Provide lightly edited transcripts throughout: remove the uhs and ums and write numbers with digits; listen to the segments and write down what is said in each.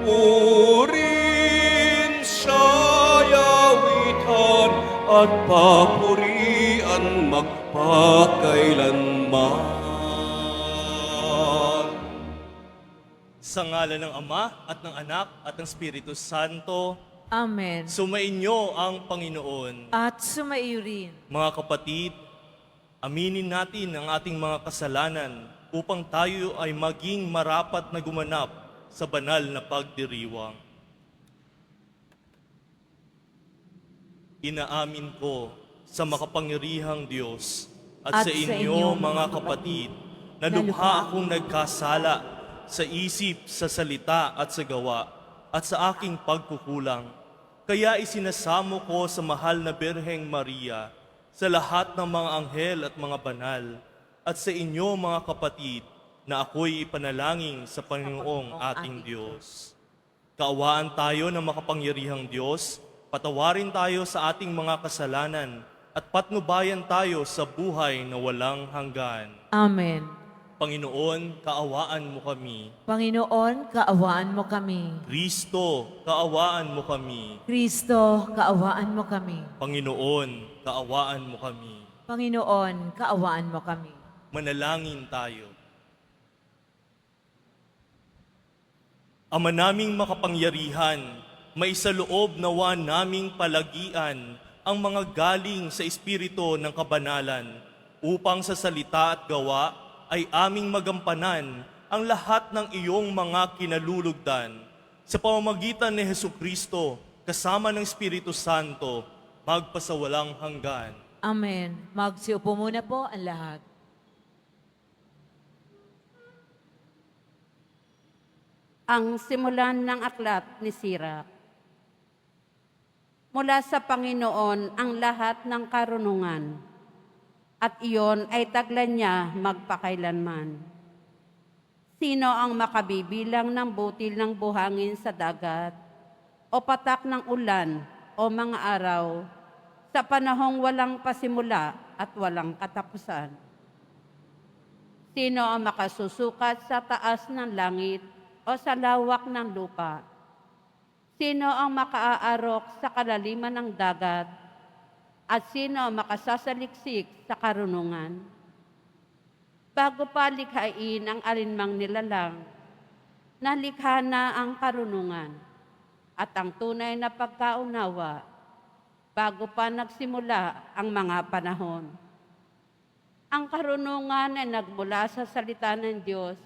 Purin sa yawitan at papurian magpakailanman. Sa ngalan ng Ama at ng Anak at ng Espiritu Santo, Amen. sumainyo ang Panginoon. At sumaiyo rin. Mga kapatid, aminin natin ang ating mga kasalanan upang tayo ay maging marapat na gumanap sa banal na pagdiriwang. Inaamin ko sa makapangyarihang Diyos at sa inyo mga kapatid na lubha akong nagkasala sa isip, sa salita at sa gawa at sa aking pagkukulang. Kaya isinasamo ko sa mahal na Birheng Maria, sa lahat ng mga anghel at mga banal, at sa inyo mga kapatid, na ako'y ipanalangin sa Panginoong ating Diyos. Kaawaan tayo ng makapangyarihang Diyos, patawarin tayo sa ating mga kasalanan, at patnubayan tayo sa buhay na walang hanggan. Amen. Panginoon, kaawaan mo kami. Panginoon, kaawaan mo kami. Kristo, kaawaan mo kami. Kristo, kaawaan mo kami. Panginoon, kaawaan mo kami. Panginoon, kaawaan mo kami. Manalangin tayo. Ama naming makapangyarihan, maisaloob nawa naming palagian ang mga galing sa Espiritu ng kabanalan upang sa salita at gawa ay aming magampanan ang lahat ng iyong mga kinalulugdan. Sa pamamagitan ni Hesukristo, kasama ng Espiritu Santo, magpasawalang hanggan. Amen. Magsiupo muna po ang lahat. Ang simulan ng aklat ni Sira. Mula sa Panginoon ang lahat ng karunungan, at iyon ay taglan niya magpakailanman. Sino ang makabibilang ng butil ng buhangin sa dagat, o patak ng ulan, o mga araw, sa panahong walang pasimula at walang katapusan? Sino ang makasusukat sa taas ng langit, o sa lawak ng lupa? Sino ang makaaarok sa kalaliman ng dagat? At sino ang makasasaliksik sa karunungan? Bago pa likhain ang alinmang nilalang, nalikha na ang karunungan at ang tunay na pagkaunawa bago pa nagsimula ang mga panahon. Ang karunungan ay nagmula sa salita ng Diyos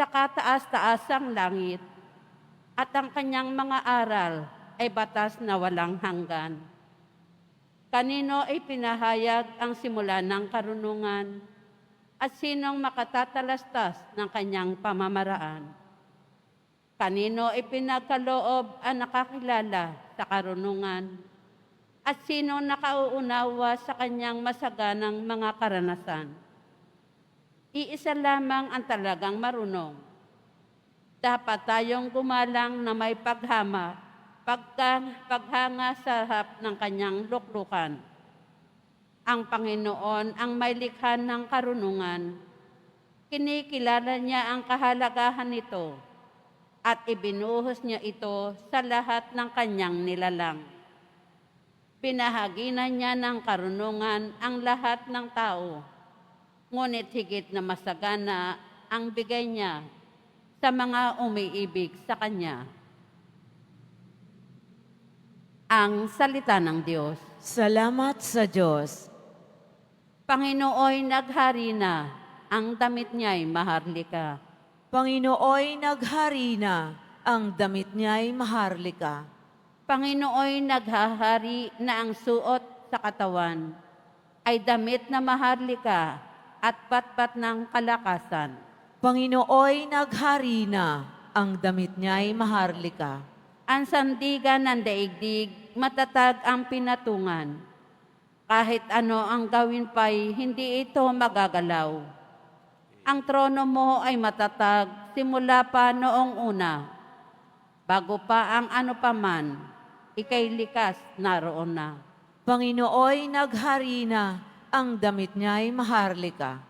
sa kataas-taasang langit, at ang kanyang mga aral ay batas na walang hanggan. Kanino ay pinahayag ang simula ng karunungan, at sinong makatatalastas ng kanyang pamamaraan? Kanino ay pinagkaloob ang nakakilala sa karunungan, at sinong nakauunawa sa kanyang masaganang mga karanasan? Iisa lamang ang talagang marunong. Dapat tayong gumalang na may paghanga sa harap ng kanyang luklukan. Ang Panginoon ang may likha ng karunungan. Kinikilala niya ang kahalagahan nito at ibinuhos niya ito sa lahat ng kanyang nilalang. Pinahaginan niya ng karunungan ang lahat ng tao, ngunit higit na masagana ang bigay niya sa mga umiibig sa Kanya. Ang salita ng Diyos. Salamat sa Diyos. Panginooy naghari na, ang damit niya'y maharlika. Panginooy naghari na, ang damit niya'y maharlika. Panginooy naghahari na ang suot sa katawan ay damit na maharlika at patpat ng kalakasan. Panginooy naghari na, ang damit niya'y maharlika. Ang sandigan ng daigdig, matatag ang pinatungan. Kahit ano ang gawin pa'y hindi ito magagalaw. Ang trono mo ay matatag simula pa noong una. Bago pa ang ano paman, ika'y likas naroon na. Panginooy naghari na, ang damit niya'y maharlika.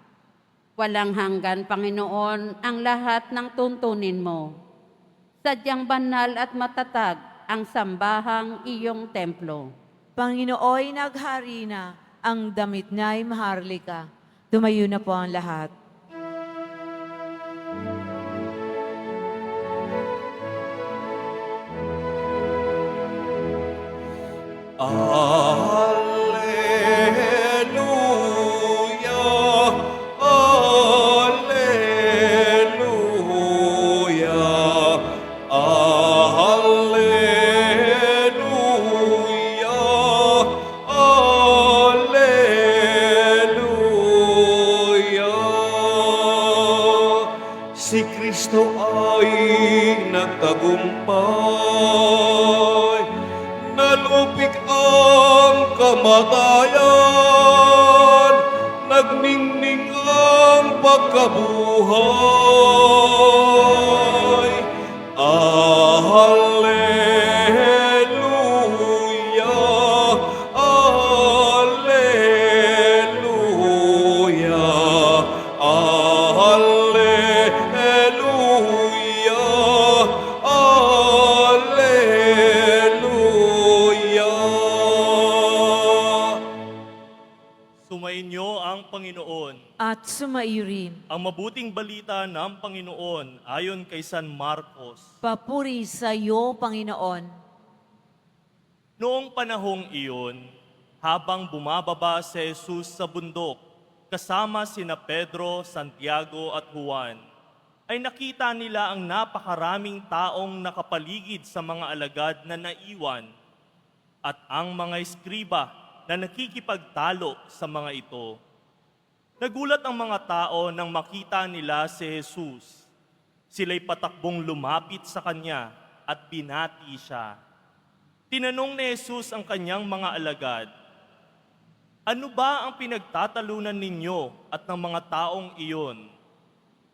Walang hanggan, Panginoon, ang lahat ng tuntunin mo. Sadyang banal at matatag ang sambahang iyong templo. Panginooy naghari na, ang damit niya'y maharlika. Tumayo na po ang lahat. Alleluia, alleluia, alleluia, alleluia. Si Kristo ay nagtagumpay, nalupig ang kamatayan, nagningning ang pagkabuhay. Alleluia, alleluia, alleluia, alleluia. Sumainyo ang Panginoon. At sumaiyo rin. Ang mabuting balita ng Panginoon ayon kay San Marcos. Papuri sa iyo, Panginoon. Noong panahong iyon, habang bumababa si Jesus sa bundok, kasama sina Pedro, Santiago at Juan, ay nakita nila ang napakaraming taong nakapaligid sa mga alagad na naiwan at ang mga eskriba na nakikipagtalo sa mga ito. Nagulat ang mga tao nang makita nila si Jesus. Sila'y patakbong lumapit sa kanya at binati siya. Tinanong ni Jesus ang kanyang mga alagad, "Ano ba ang pinagtatalunan ninyo at ng mga taong iyon?"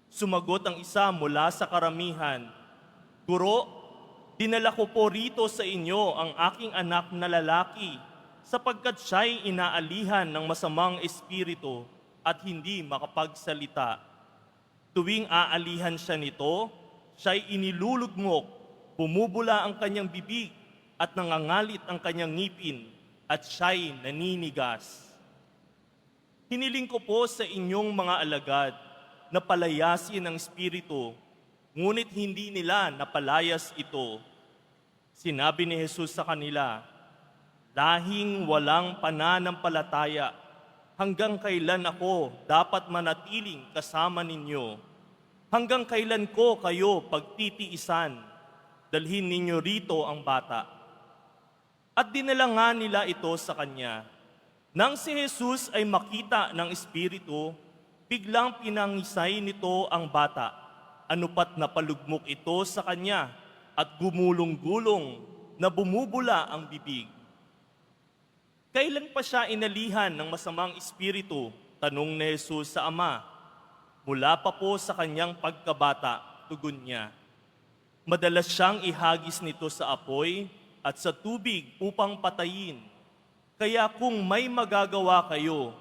Sumagot ang isa mula sa karamihan, "Guro, dinala ko po rito sa inyo ang aking anak na lalaki sapagkat siya'y inaalihan ng masamang espiritu at hindi makapagsalita. Tuwing aalihan siya nito, siya'y inilulugmok, bumubula ang kanyang bibig at nangangalit ang kanyang ngipin at siya'y naninigas. Hiniling ko po sa inyong mga alagad na palayasin ang espiritu, ngunit hindi nila napalayas ito." Sinabi ni Jesus sa kanila, "Lahing walang pananampalataya, hanggang kailan ako dapat manatiling kasama ninyo? Hanggang kailan ko kayo pagtitiisan? Dalhin ninyo rito ang bata." At dinala nga nila ito sa kanya. Nang si Jesus ay makita ng espiritu, biglang pinangisay nito ang bata. Anupat napalugmok ito sa kanya at gumulong-gulong na bumubula ang bibig. "Kailan pa siya inalihan ng masamang espiritu?" tanong ni Jesus sa ama. "Mula pa po sa kanyang pagkabata," tugon niya. "Madalas siyang ihagis nito sa apoy at sa tubig upang patayin. Kaya kung may magagawa kayo,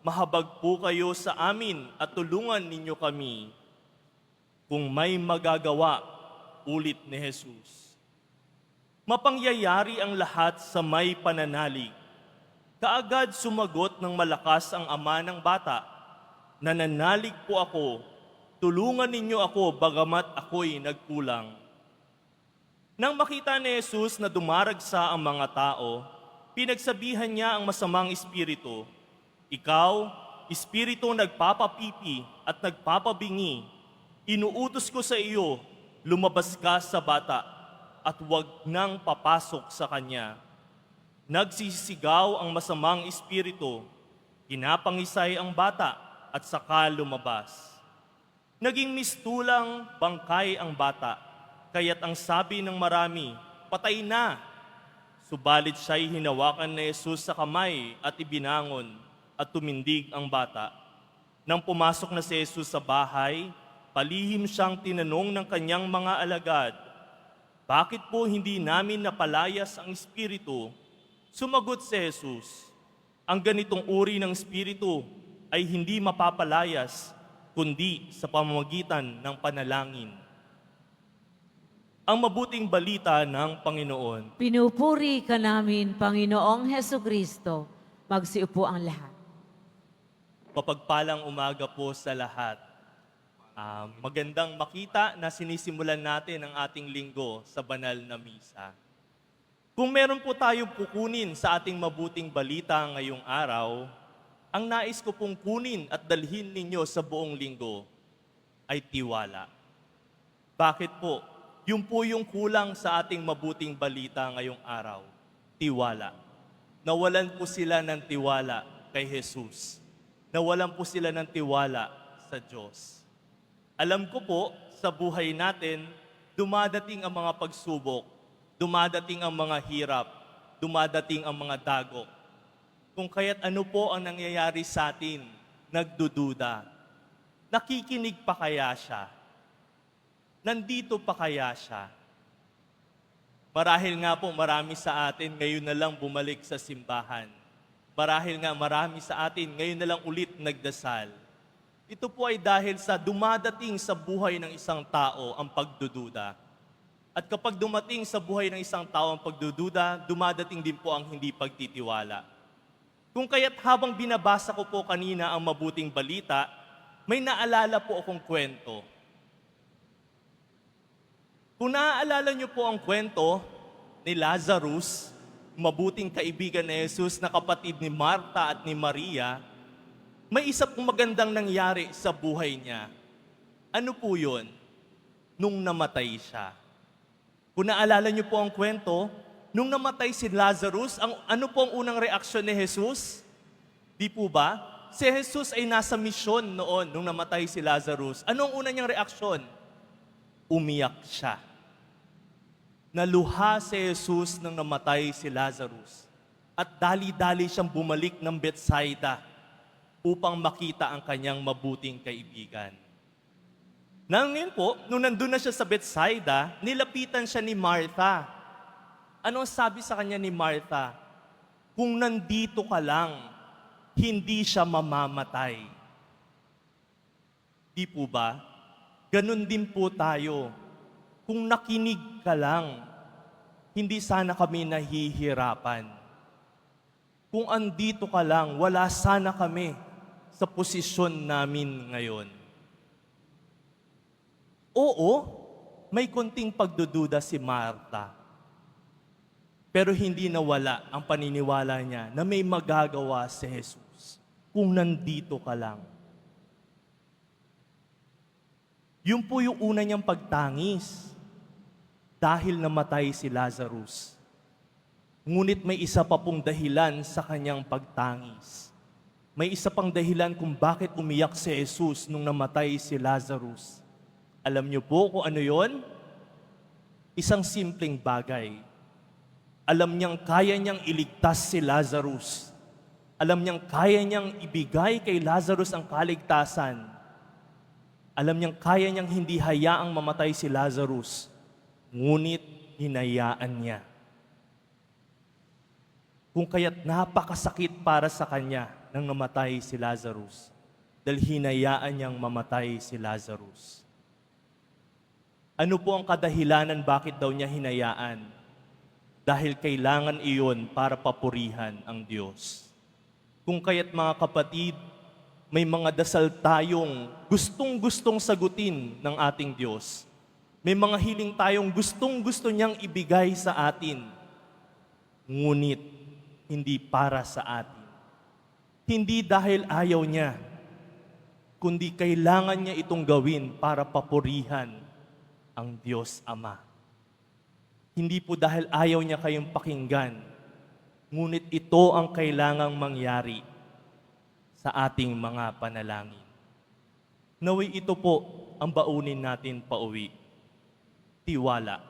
mahabag po kayo sa amin at tulungan ninyo kami." Kung may magagawa, ulit ni Jesus. Mapangyayari ang lahat sa may pananalig. Kaagad sumagot ng malakas ang ama ng bata, "Nananalig po ako, tulungan ninyo ako bagamat ako'y nagkulang." Nang makita ni Jesus na dumaragsa ang mga tao, pinagsabihan niya ang masamang espiritu, "Ikaw, espiritu nagpapapipi at nagpapabingi, inuutos ko sa iyo, lumabas ka sa bata at huwag nang papasok sa kanya." Nagsisigaw ang masamang espiritu, pinapangisay ang bata at saka lumabas. Naging mistulang bangkay ang bata, kaya't ang sabi ng marami, "Patay na." Subalit siya'y hinawakan ni Jesus sa kamay at ibinangon at tumindig ang bata. Nang pumasok na si Jesus sa bahay, palihim siyang tinanong ng kanyang mga alagad, "Bakit po hindi namin napalayas ang espiritu?" Sumagot si Jesus, "Ang ganitong uri ng espiritu ay hindi mapapalayas kundi sa pamamagitan ng panalangin. Ang mabuting balita ng Panginoon. Pinupuri ka namin, Panginoong Heso Kristo. Magsiupo ang lahat. Mapagpalang umaga po sa lahat. Magandang makita na sinisimulan natin ang ating linggo sa banal na misa. Kung meron po tayong pukunin sa ating mabuting balita ngayong araw, ang nais ko pong kunin at dalhin ninyo sa buong linggo ay tiwala. Bakit po? Yun po yung kulang sa ating mabuting balita ngayong araw. Tiwala. Nawalan po sila ng tiwala kay Jesus. Nawalan po sila ng tiwala sa Diyos. Alam ko po, sa buhay natin, dumadating ang mga pagsubok, dumadating ang mga hirap, dumadating ang mga dagok. Kung kaya't ano po ang nangyayari sa atin, nagdududa. Nakikinig pa kaya siya? Nandito pa kaya siya? Marahil nga po marami sa atin ngayon na lang bumalik sa simbahan. Marahil nga marami sa atin ngayon na lang ulit nagdasal. Ito po ay dahil sa dumadating sa buhay ng isang tao ang pagdududa. At kapag dumating sa buhay ng isang tao ang pagdududa, dumadating din po ang hindi pagtitiwala. Kung kaya't habang binabasa ko po kanina ang mabuting balita, may naalala po akong kwento. Kung naaalala niyo po ang kwento ni Lazarus, mabuting kaibigan ni Jesus na kapatid ni Marta at ni Maria, may isa pong magandang nangyari sa buhay niya. Ano po yun? Nung namatay siya. Kung naalala niyo po ang kwento, nung namatay si Lazarus, ano po ang unang reaksyon ni Jesus? Di po ba? Si Jesus ay nasa misyon noon nung namatay si Lazarus. Ano ang unang niyang reaksyon? Umiyak siya. Naluha si Jesus nang namatay si Lazarus. At dali-dali siyang bumalik ng Bethsaida upang makita ang kanyang mabuting kaibigan. Ngayon po, nung nandun na siya sa Bethsaida, nilapitan siya ni Martha. Ano ang sabi sa kanya ni Martha? Kung nandito ka lang, hindi siya mamamatay. Di po ba? Ganun din po tayo. Kung nakinig ka lang, hindi sana kami nahihirapan. Kung andito ka lang, wala sana kami sa posisyon namin ngayon. Oo, may konting pagdududa si Martha. Pero hindi nawala ang paniniwala niya na may magagawa si Jesus kung nandito ka lang. Yun po yung una niyang pagtangis dahil namatay si Lazarus. Ngunit may isa pa pong dahilan sa kanyang pagtangis. May isa pang dahilan kung bakit umiyak si Jesus nung namatay si Lazarus. Alam niyo po kung ano yon? Isang simpleng bagay. Alam niyang kaya niyang iligtas si Lazarus. Alam niyang kaya niyang ibigay kay Lazarus ang kaligtasan. Alam niyang kaya niyang hindi hayaang mamatay si Lazarus. Ngunit hinayaan niya. Kung kaya't napakasakit para sa kanya nang namatay si Lazarus. Dahil hinayaan niyang mamatay si Lazarus. Ano po ang kadahilanan bakit daw niya hinayaan? Dahil kailangan iyon para papurihan ang Diyos. Kung kaya't mga kapatid, may mga dasal tayong gustong-gustong sagutin ng ating Diyos. May mga hiling tayong gustong-gusto niyang ibigay sa atin. Ngunit, hindi para sa atin. Hindi dahil ayaw niya, kundi kailangan niya itong gawin para papurihan ang Diyos Ama. Hindi po dahil ayaw niya kayong pakinggan, ngunit ito ang kailangang mangyari sa ating mga panalangin. Naway ito po ang baunin natin pauwi. Tiwala,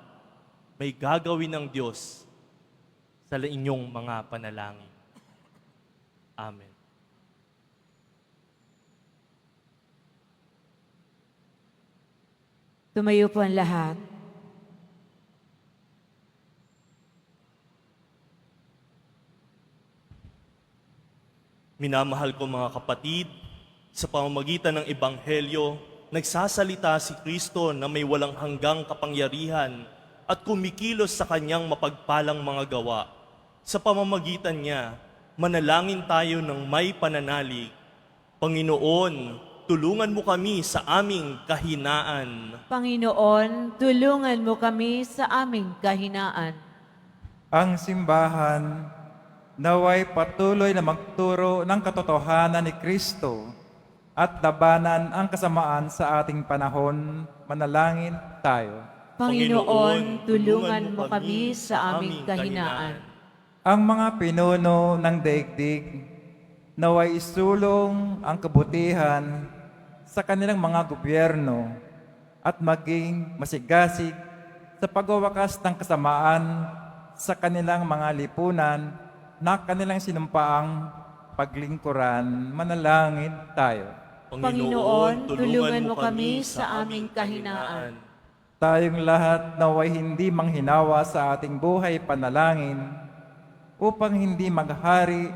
may gagawin ng Diyos sa inyong mga panalangin. Amen. Tumayo po ang lahat. Minamahal ko mga kapatid, Sa pamamagitan ng Ebanghelyo, nagsasalita si Kristo na may walang hanggang kapangyarihan at kumikilos sa kanyang mapagpalang mga gawa. Sa pamamagitan niya, manalangin tayo ng may pananalig. Panginoon, tulungan mo kami sa aming kahinaan. Panginoon, tulungan mo kami sa aming kahinaan. Ang simbahan naway patuloy na magturo ng katotohanan ni Kristo at labanan ang kasamaan sa ating panahon. Manalangin tayo. Panginoon, tulungan mo kami sa aming kahinaan. Ang mga pinuno ng daigdig naway isulong ang kabutihan sa kanilang mga gobyerno at maging masigasig sa pagwawakas ng kasamaan sa kanilang mga lipunan na kanilang sinumpaang paglingkuran. Manalangin tayo. Panginoon, tulungan mo kami sa aming kahinaan. Tayong lahat naway hindi manghinawa sa ating buhay panalangin upang hindi maghari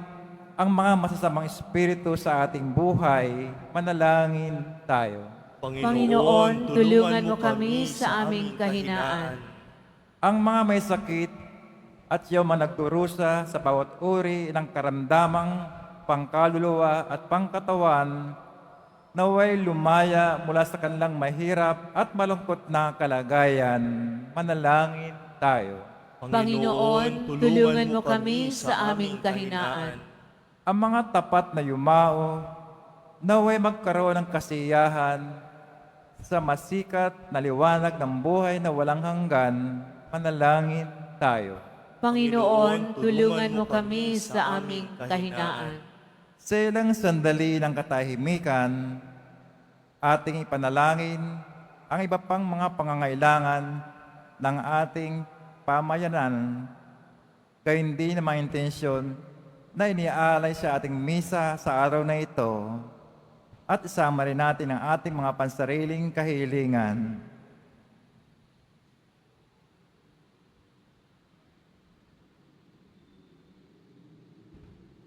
ang mga masasamang espiritu sa ating buhay. Manalangin tayo. Panginoon, tulungan mo kami sa aming kahinaan. Ang mga may sakit at yung mga nagdurusa sa bawat uri ng karamdamang pangkaluluwa at pangkatawan naway lumaya mula sa kanilang mahirap at malungkot na kalagayan. Manalangin tayo. Panginoon, tulungan mo kami sa aming kahinaan. Ang mga tapat na yumao naway magkaroon ng kasiyahan sa masikat na liwanag ng buhay na walang hanggan. Manalangin tayo. Panginoon, tulungan mo kami sa aming kahinaan. Sa ilang sandali ng katahimikan, ating ipanalangin ang iba pang mga pangangailangan ng ating pamayanan, kaya hindi na mga intensyon na iniaalay sa ating misa sa araw na ito, at isama rin natin ang ating mga pansariling kahilingan.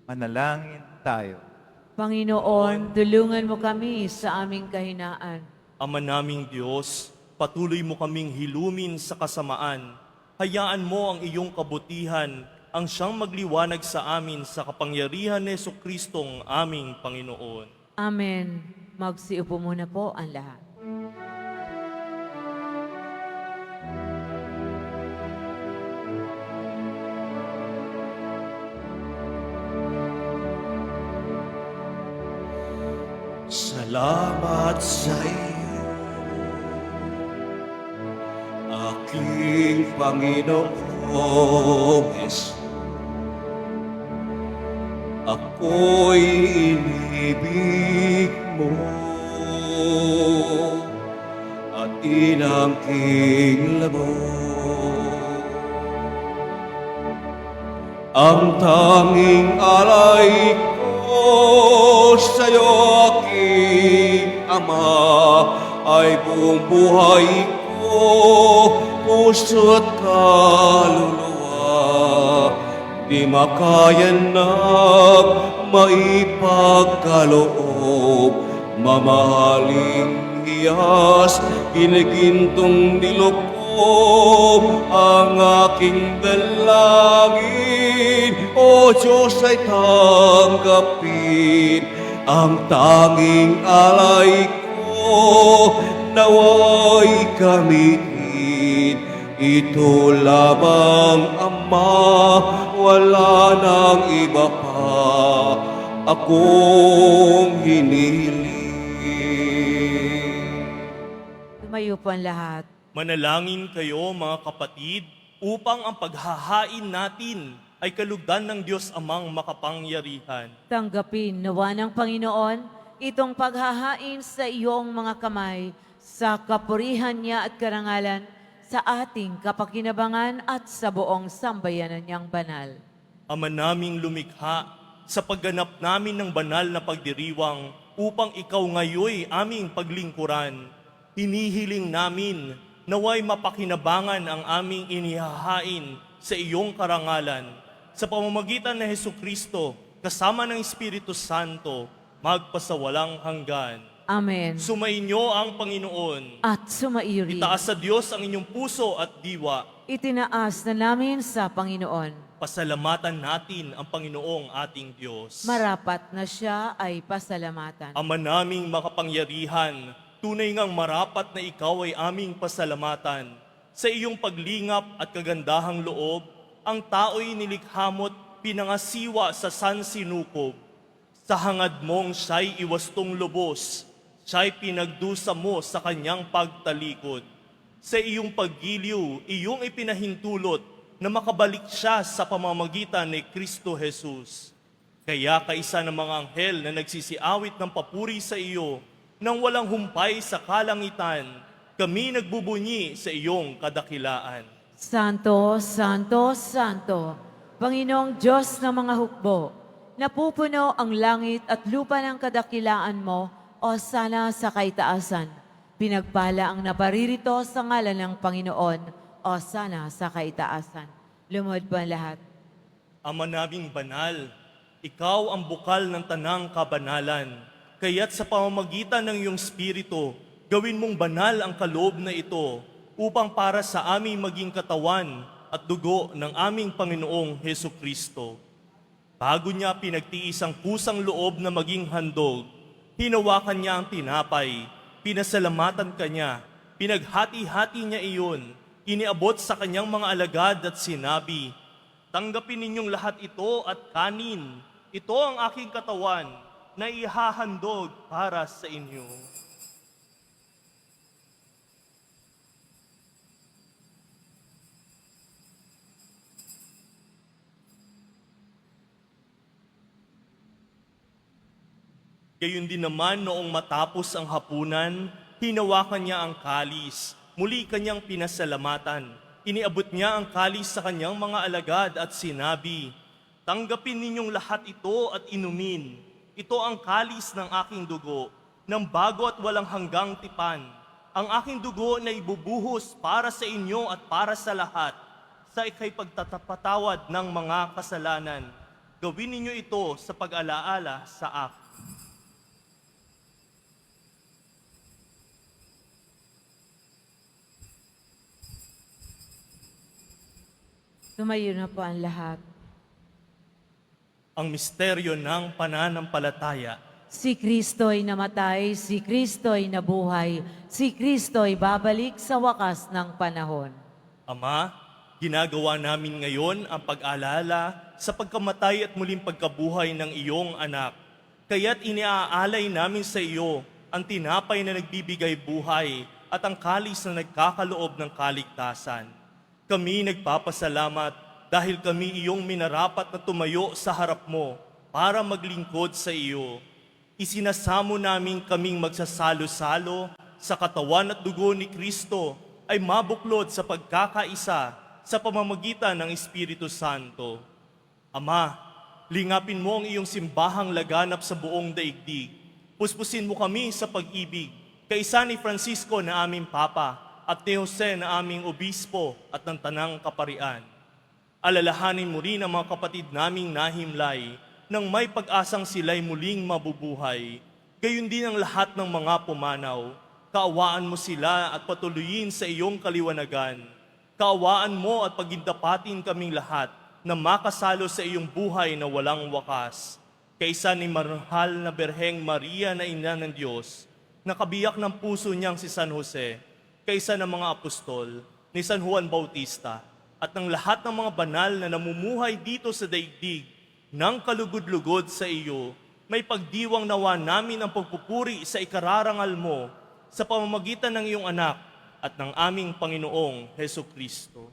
Manalangin tayo. Panginoon, tulungan mo kami sa aming kahinaan. Ama naming Diyos, patuloy mo kaming hilumin sa kasamaan. Hayaan mo ang iyong kabutihan ang siyang magliwanag sa amin sa kapangyarihan ni Jesucristong aming Panginoon. Amen. Magsiupo muna po ang lahat. Salamat sa iyo, aking Panginoong Hesus. Ako'y inibig mo at inangking labo. Ang tanging alay ko sa'yo, aking Ama, ay buong buhay ko, puso't kaluluwa. Di makayan na maipagkaloob, mamahaling hiyas, ginigintong nilukob ang aking dalangin. O Diyos, ay tanggapin ang tanging alay ko, naway gamitin. Ito lamang, Ama, wala nang iba pa akong hinihiling. Tumayo po ang lahat. Manalangin kayo mga kapatid upang ang paghahain natin ay kalugdan ng Diyos Amang makapangyarihan. Tanggapin nawa ng Panginoon itong paghahain sa iyong mga kamay sa kapurihan niya at karangalan sa ating kapakinabangan at sa buong sambayanan niyang banal. Ama naming lumikha, sa pagganap namin ng banal na pagdiriwang upang ikaw ngayoy aming paglingkuran, hinihiling namin naway mapakinabangan ang aming inihahain sa iyong karangalan. Sa pamamagitan ng Jesucristo, kasama ng Espiritu Santo, magpasawalang hanggan. Amen. Sumainyo ang Panginoon. At sumairi. Itaas sa Diyos ang inyong puso at diwa. Itinaas na namin sa Panginoon. Pasalamatan natin ang Panginoong ating Diyos. Marapat na siya ay pasalamatan. Ama naming makapangyarihan, tunay ngang marapat na ikaw ay aming pasalamatan. Sa iyong paglingap at kagandahang loob, ang tao'y nilikha mo't pinangasiwa sa sansinukob. Sa hangad mong siya'y iwastong lubos, siya'y pinagdusa mo sa kanyang pagtalikod. Sa iyong paggiliw, iyong ipinahintulot na makabalik siya sa pamamagitan ni Kristo Jesus. Kaya kaisa ng mga anghel na nagsisiawit ng papuri sa iyo, nang walang humpay sa kalangitan, kami nagbubunyi sa iyong kadakilaan. Santo, Santo, Santo, Panginoong Diyos ng mga hukbo, napupuno ang langit at lupa ng kadakilaan mo, o sana sa kaitaasan. Pinagpala ang naparirito sa ngalan ng Panginoon, o sana sa kaitaasan. Lumuhod po ang lahat. Ama naming banal, ikaw ang bukal ng tanang kabanalan. Kaya't sa pamamagitan ng iyong Espiritu, gawin mong banal ang kaloob na ito upang para sa aming maging katawan at dugo ng aming Panginoong Heso Kristo. Bago niya pinagtiis ang kusang loob na maging handog, hinawakan niya ang tinapay, pinasalamatan kanya, pinaghati-hati niya iyon, iniabot sa kanyang mga alagad at sinabi, "Tanggapin ninyong lahat ito at kanin. Ito ang aking katawan na ihahandog para sa inyo." Gayon din naman noong matapos ang hapunan, hinawakan niya ang kalis, muli kanyang pinasalamatan. Iniabot niya ang kalis sa kanyang mga alagad at sinabi, "Tanggapin ninyong lahat ito at inumin. Ito ang kalis ng aking dugo, ng bago at walang hanggang tipan. Ang aking dugo na ibubuhos para sa inyo at para sa lahat, sa ikay pagtatapatawad ng mga kasalanan. Gawin ninyo ito sa pag-alaala sa akin." Tumayo na po ang lahat. Ang misteryo ng pananampalataya. Si Kristo'y namatay, si Kristo'y nabuhay, si Kristo'y babalik sa wakas ng panahon. Ama, ginagawa namin ngayon ang pag-alala sa pagkamatay at muling pagkabuhay ng iyong anak. Kaya't iniaalay namin sa iyo ang tinapay na nagbibigay buhay at ang kalis na nagkakaloob ng kaligtasan. Kami nagpapasalamat dahil kami iyong minarapat na tumayo sa harap mo para maglingkod sa iyo. Isinasamo namin kaming magsasalo-salo sa katawan at dugo ni Kristo ay mabuklod sa pagkakaisa sa pamamagitan ng Espiritu Santo. Ama, lingapin mo ang iyong simbahang laganap sa buong daigdig. Puspusin mo kami sa pag-ibig, kaisa ni Francisco na aming Papa, at ni Jose na aming obispo at ng tanang kaparian. Alalahanin mo rin ang mga kapatid naming nahimlay nang may pag-asang sila'y muling mabubuhay. Gayon din ang lahat ng mga pumanaw. Kaawaan mo sila at patuloyin sa iyong kaliwanagan. Kaawaan mo at pagindapatin kaming lahat na makasalo sa iyong buhay na walang wakas. Kaisa ni Mahal na Berheng Maria na Ina ng Diyos, nakabiyak ng puso niyang si San Jose, kaisa ng mga apostol, ni San Juan Bautista, at ng lahat ng mga banal na namumuhay dito sa daigdig, ng kalugod-lugod sa iyo, may pagdiwang nawa namin ang pagpupuri sa ikararangal mo sa pamamagitan ng iyong anak at ng aming Panginoong Heso Kristo.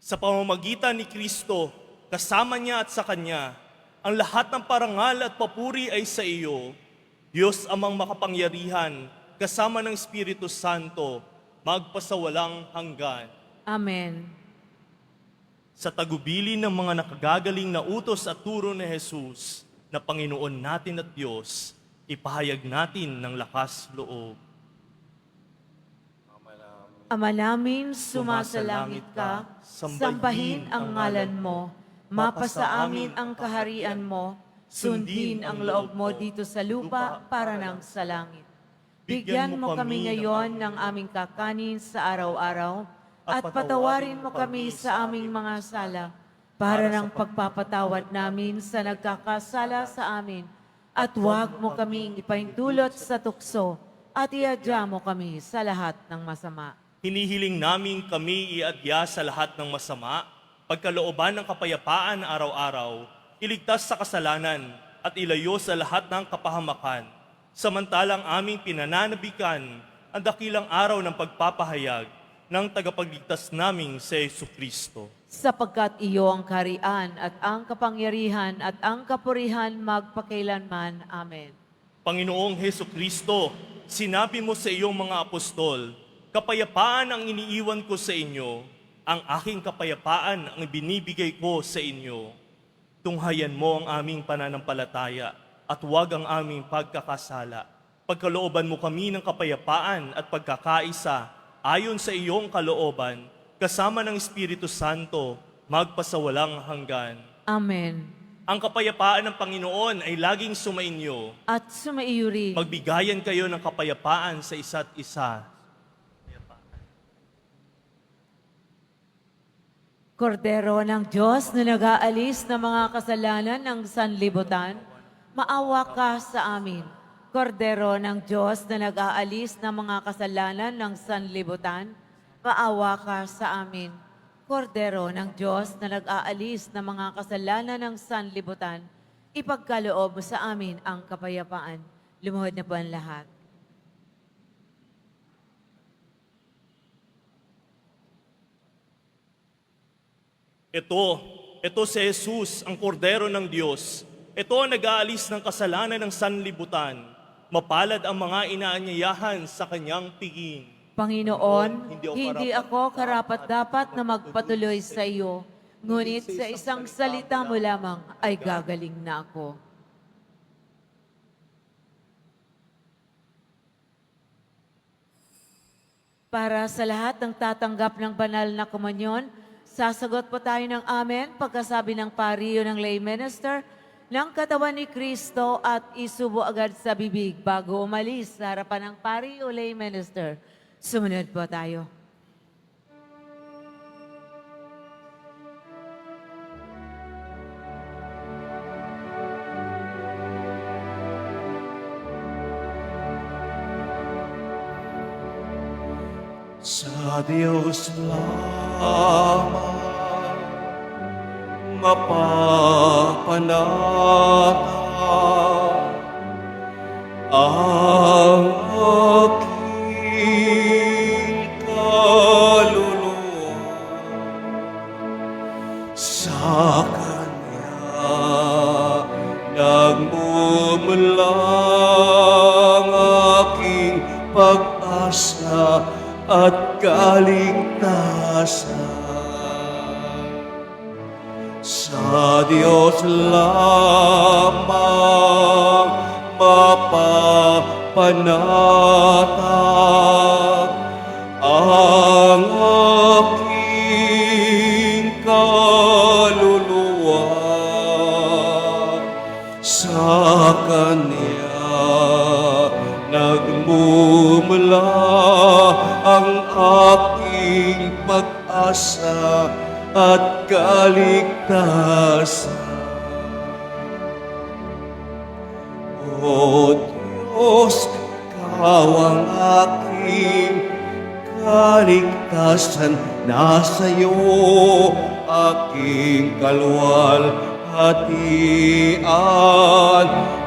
Sa pamamagitan ni Kristo, kasama niya at sa Kanya, ang lahat ng parangal at papuri ay sa iyo, Diyos amang makapangyarihan, kasama ng Espiritu Santo, magpasawalang hanggan. Amen. Sa tagubilin ng mga nakagagaling na utos at turo ni Jesus, na Panginoon natin at Diyos, ipahayag natin ng lakas loob. Ama namin, sumasalangit ka, sambahin ang ngalan mo, Mapasa amin ang kaharian mo, sundin ang loob mo dito sa lupa para nang sa langit. Bigyan mo kami ngayon ng aming kakanin sa araw-araw, at patawarin mo kami sa aming mga sala, para ng pagpapatawad namin sa nagkakasala sa amin, at huwag mo kaming ipaintulot sa tukso, at iadya mo kami sa lahat ng masama. Hinihiling namin kami iadya sa lahat ng masama, pagkalooban ng kapayapaan araw-araw, iligtas sa kasalanan, at ilayo sa lahat ng kapahamakan. Samantalang aming pinananabikan ang dakilang araw ng pagpapahayag ng tagapagligtas naming si Jesucristo. Sapagkat iyo ang kaharian at ang kapangyarihan at ang kapurihan magpakailanman. Amen. Panginoong Jesucristo, sinabi mo sa iyong mga apostol, kapayapaan ang iniiwan ko sa inyo, ang aking kapayapaan ang ibinibigay ko sa inyo. Tunghayan mo ang aming pananampalataya at huwag ang aming pagkakasala. Pagkalooban mo kami ng kapayapaan at pagkakaisa ayon sa iyong kalooban, kasama ng Espiritu Santo, magpasawalang hanggan. Amen. Ang kapayapaan ng Panginoon ay laging sumainyo. At sumaiyo rin. Magbigayan kayo ng kapayapaan sa isa't isa. Kordero ng Diyos na nag-aalis ng mga kasalanan ng sanlibutan, maawa ka sa amin. Kordero ng Diyos na nag-aalis ng mga kasalanan ng sanlibutan, maawa ka sa amin. Kordero ng Diyos na nag-aalis ng mga kasalanan ng sanlibutan, ipagkaloob mo sa amin ang kapayapaan. Lumuhod na po ang lahat. Ito si Jesus, ang Kordero ng Diyos. Ito ang nag-aalis ng kasalanan ng sanlibutan. Mapalad ang mga inaanyayahan sa kanyang tingin. Panginoon, hindi ako karapat-dapat na magpatuloy sa iyo, ngunit sa isang salita mo lamang ay gagaling na ako. Para sa lahat ng tatanggap ng banal na komunyon, sasagot po tayo ng amen pagkasabi ng pari o ng lay minister ng katawan ni Kristo at isubo agad sa bibig bago umalis sa harapan ng pari o lay minister. Sumunod po tayo. Sa Diyos lamang mapapanatag ang aking kaluluwa. Sa Kanya nagmumulang aking pag-asa at kaligtasan. Sa Diyos lamang mapapanatag ang aking kaluluwa. Sa Kanya nagmumula ang aking pag-asa at kaligtasan. O Diyos, Ikaw ang aking kaligtasan. Nasa iyo aking kalwalhatian.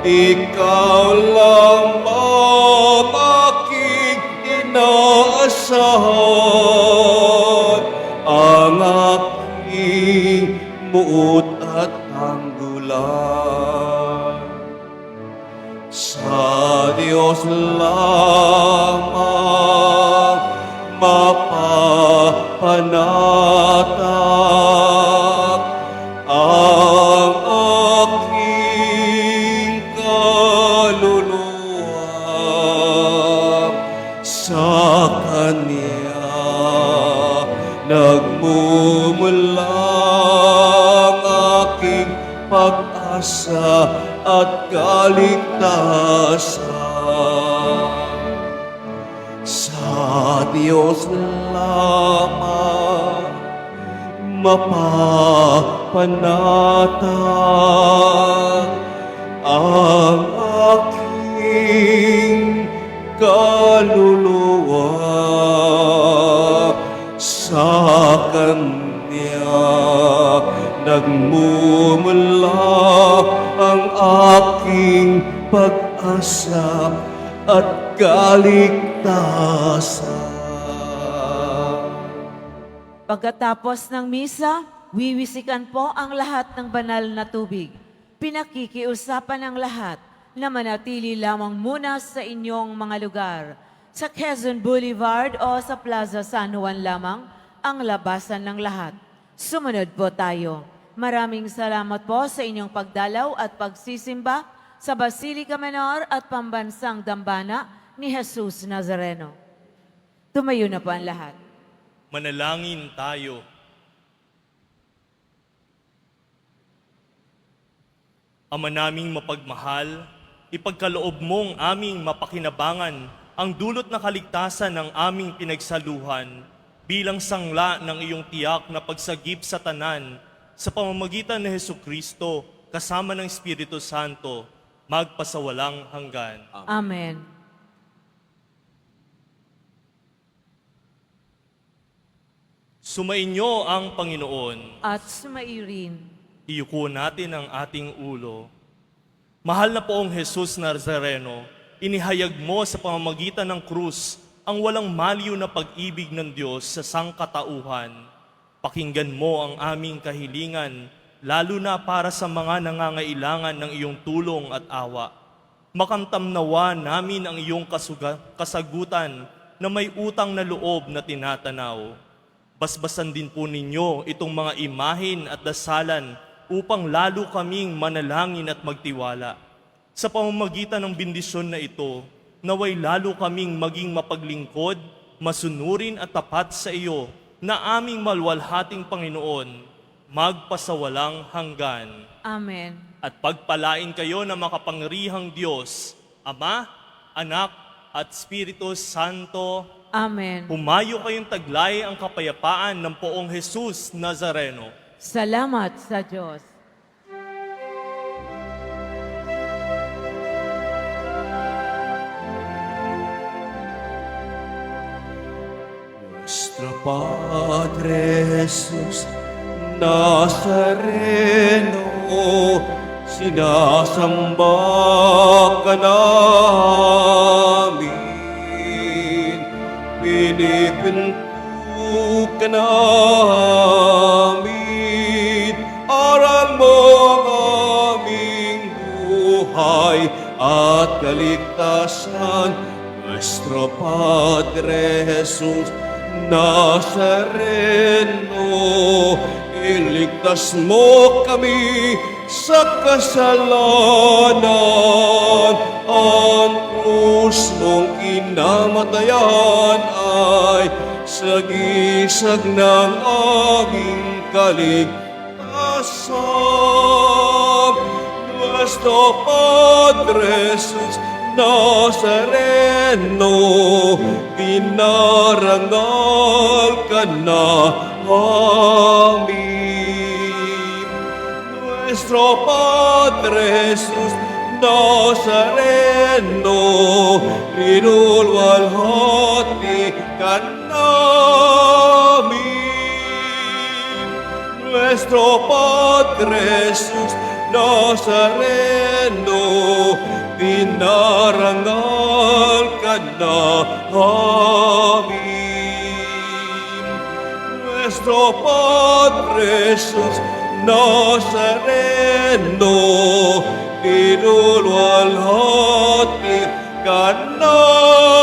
Ikaw lamang aking inaasahan, ang aking buot at tanggulan. Sa Diyos lamang mapapanatag ang aking kaluluwa. Sa Kanya nagmumulang at kaligtasan. Sa Diyos lamang mapapanatag ang aking kaluluwa. Sa Kanya nagmumula ang aking pag-asa at kaligtasan. Pagkatapos ng misa, wiwisikan po ang lahat ng banal na tubig. Pinakikiusapan ng lahat na manatili lamang muna sa inyong mga lugar. Sa Quezon Boulevard o sa Plaza San Juan lamang ang labasan ng lahat. Sumunod po tayo. Maraming salamat po sa inyong pagdalaw at pagsisimba sa Basilica Menor at Pambansang Dambana ni Jesus Nazareno. Tumayo na po ang lahat. Manalangin tayo. Ama naming mapagmahal, ipagkaloob mong aming mapakinabangan ang dulot na kaligtasan ng aming pinagsaluhan bilang sangla ng iyong tiyak na pagsagip sa tanan sa pamamagitan ni Hesukristo kasama ng Espiritu Santo, magpasawalang hanggan. Amen. Sumainyo ang Panginoon. At sumairin. Iyuko natin ang ating ulo. Mahal na poong Jesus Nazareno, inihayag mo sa pamamagitan ng krus ang walang maliw na pag-ibig ng Diyos sa sangkatauhan. Pakinggan mo ang aming kahilingan, lalo na para sa mga nangangailangan ng iyong tulong at awa. Makamtamnawa namin ang iyong kasagutan na may utang na loob na tinatanaw. Basbasan din po ninyo itong mga imahin at dasalan upang lalo kaming manalangin at magtiwala. Sa pamamagitan ng bendisyon na ito, naway lalo kaming maging mapaglingkod, masunurin at tapat sa iyo na aming malwalhating Panginoon, magpasawalang hanggan. Amen. At pagpalain kayo ng makapangyarihang Diyos, Ama, Anak, at Espiritu Santo. Amen. Humayo kayong taglay ang kapayapaan ng poong Jesus Nazareno. Salamat sa Diyos. Nuestro Padre Jesus Nazareno, sinasamba ka namin. Pinipinto ka namin, aral mo ang aming buhay at kaligtasan. Nuestro Padre Jesus Nazareno, iligtas mo kami sa kasalanan. Ang krus mong kinamatayan ay sagisag ng aming kaligtasan. Nuestro Padre Jesus Nazareno, dinarangal ka namin. Nuestro Padre Jesus Nazareno, linulwalhati ka namin. Nuestro Padre Jesus Nazareno, dinarangal ka namin. Nuestro Padre Jesus Nazareno, pinulwalhati ka namin.